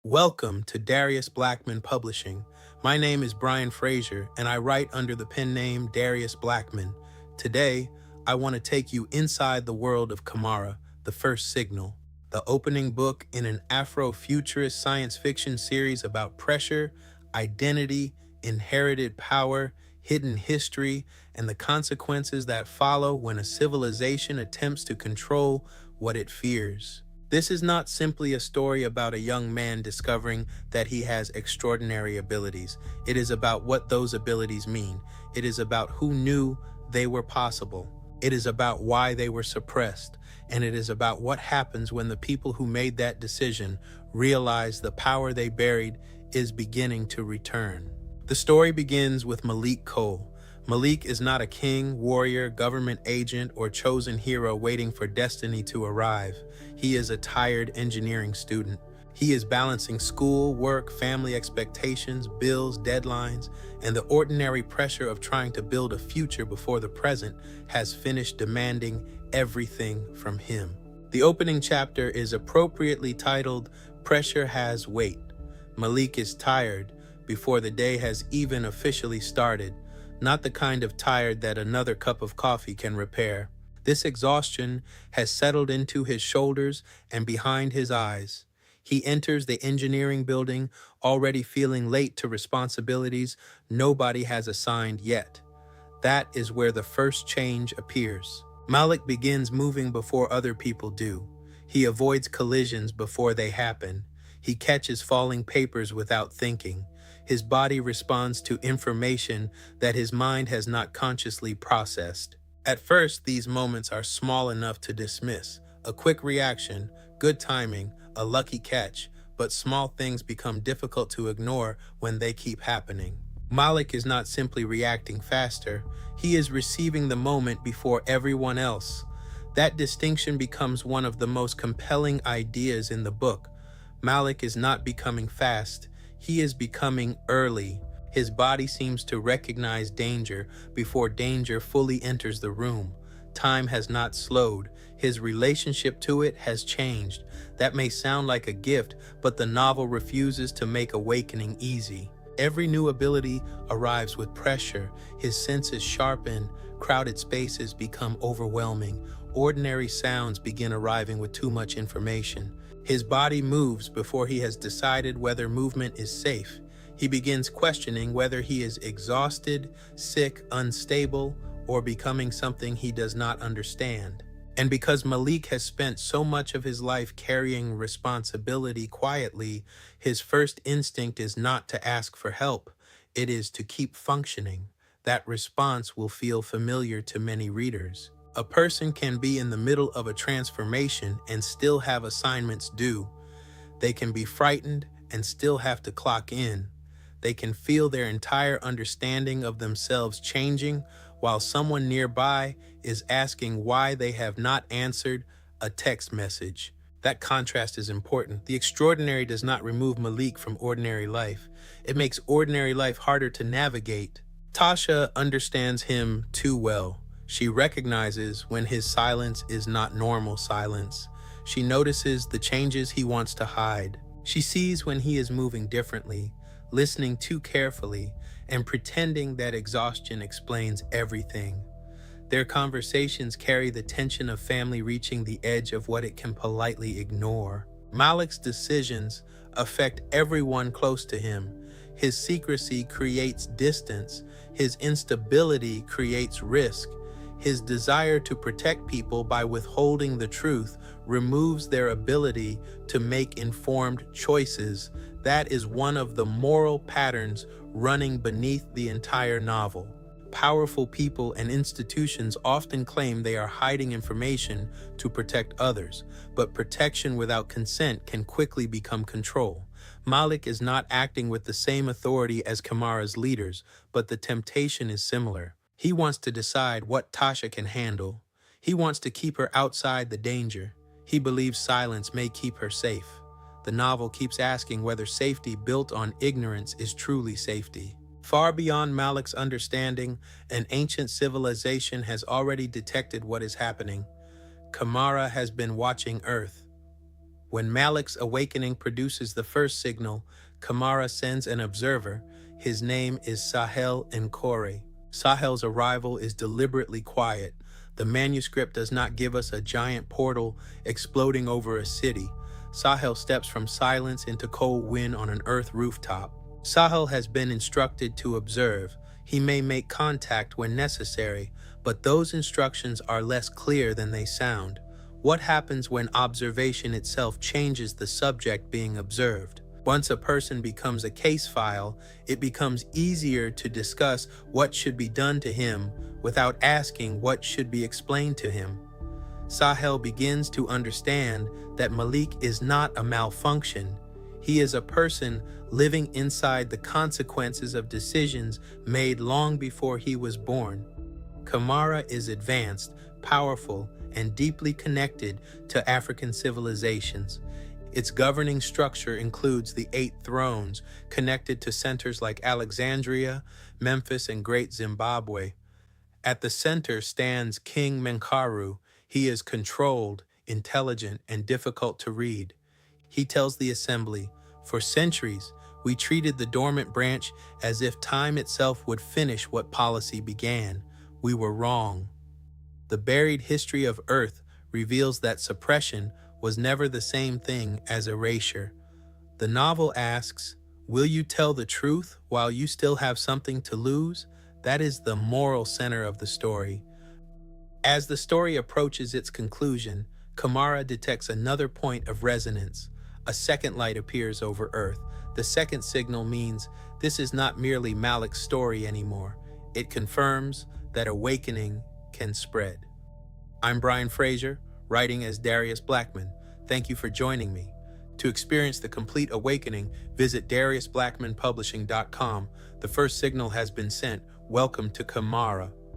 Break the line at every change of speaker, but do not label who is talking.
Welcome to Darius Blackman Publishing. My name is Brian Frazier, and I write under the pen name Darius Blackman. Today, I want to take you inside the world of Kamara, the First Signal, the opening book in an Afro-futurist science fiction series about pressure, identity, inherited power, hidden history, and the consequences that follow when a civilization attempts to control what it fears. This is not simply a story about a young man discovering that he has extraordinary abilities. It is about what those abilities mean. It is about who knew they were possible. It is about why they were suppressed. And it is about what happens when the people who made that decision realize the power they buried is beginning to return. The story begins with Malik Cole. Malik is not a king, warrior, government agent, or chosen hero waiting for destiny to arrive. He is a tired engineering student. He is balancing school, work, family expectations, bills, deadlines, and the ordinary pressure of trying to build a future before the present has finished demanding everything from him. The opening chapter is appropriately titled, "Pressure Has Weight." Malik is tired before the day has even officially started. Not the kind of tired that another cup of coffee can repair. This exhaustion has settled into his shoulders and behind his eyes. He enters the engineering building already feeling late to responsibilities nobody has assigned yet. That is where the first change appears. Malik begins moving before other people do. He avoids collisions before they happen. He catches falling papers without thinking. His body responds to information that his mind has not consciously processed. At first, these moments are small enough to dismiss. A quick reaction, good timing, a lucky catch, but small things become difficult to ignore when they keep happening. Malik is not simply reacting faster, he is receiving the moment before everyone else. That distinction becomes one of the most compelling ideas in the book. Malik is not becoming fast, he is becoming early. His body seems to recognize danger before danger fully enters the room. Time has not slowed. His relationship to it has changed. That may sound like a gift, but the novel refuses to make awakening easy. Every new ability arrives with pressure. His senses sharpen, crowded spaces become overwhelming. Ordinary sounds begin arriving with too much information. His body moves before he has decided whether movement is safe. He begins questioning whether he is exhausted, sick, unstable, or becoming something he does not understand. And because Malik has spent so much of his life carrying responsibility quietly, his first instinct is not to ask for help. It is to keep functioning. That response will feel familiar to many readers. A person can be in the middle of a transformation and still have assignments due. They can be frightened and still have to clock in. They can feel their entire understanding of themselves changing while someone nearby is asking why they have not answered a text message. That contrast is important. The extraordinary does not remove Malik from ordinary life. It makes ordinary life harder to navigate. Tasha understands him too well. She recognizes when his silence is not normal silence. She notices the changes he wants to hide. She sees when he is moving differently, listening too carefully, and pretending that exhaustion explains everything. Their conversations carry the tension of family reaching the edge of what it can politely ignore. Malik's decisions affect everyone close to him. His secrecy creates distance. His instability creates risk. His desire to protect people by withholding the truth removes their ability to make informed choices. That is one of the moral patterns running beneath the entire novel. Powerful people and institutions often claim they are hiding information to protect others, but protection without consent can quickly become control. Malik is not acting with the same authority as Kamara's leaders, but the temptation is similar. He wants to decide what Tasha can handle. He wants to keep her outside the danger. He believes silence may keep her safe. The novel keeps asking whether safety built on ignorance is truly safety. Far beyond Malik's understanding, an ancient civilization has already detected what is happening. Kamara has been watching Earth. When Malik's awakening produces the first signal, Kamara sends an observer. His name is Sahel Nkore. Sahel's arrival is deliberately quiet. The manuscript does not give us a giant portal exploding over a city. Sahel steps from silence into cold wind on an earth rooftop. Sahel has been instructed to observe. He may make contact when necessary, but those instructions are less clear than they sound. What happens when observation itself changes the subject being observed? Once a person becomes a case file, it becomes easier to discuss what should be done to him without asking what should be explained to him. Sahel begins to understand that Malik is not a malfunction. He is a person living inside the consequences of decisions made long before he was born. Kamara is advanced, powerful, and deeply connected to African civilizations. Its governing structure includes the 8 thrones, connected to centers like Alexandria, Memphis, and Great Zimbabwe. At the center stands King Menkaru. He is controlled, intelligent, and difficult to read. He tells the assembly, "For centuries, we treated the dormant branch as if time itself would finish what policy began. We were wrong." The buried history of Earth reveals that suppression was never the same thing as erasure. The novel asks, will you tell the truth while you still have something to lose? That is the moral center of the story. As the story approaches its conclusion, Kamara detects another point of resonance. A second light appears over Earth. The second signal means this is not merely Malik's story anymore. It confirms that awakening can spread. I'm Brian Fraser, writing as Darius Blackman. Thank you for joining me. To experience the complete awakening, visit DariusBlackmanPublishing.com. The first signal has been sent. Welcome to Kamara.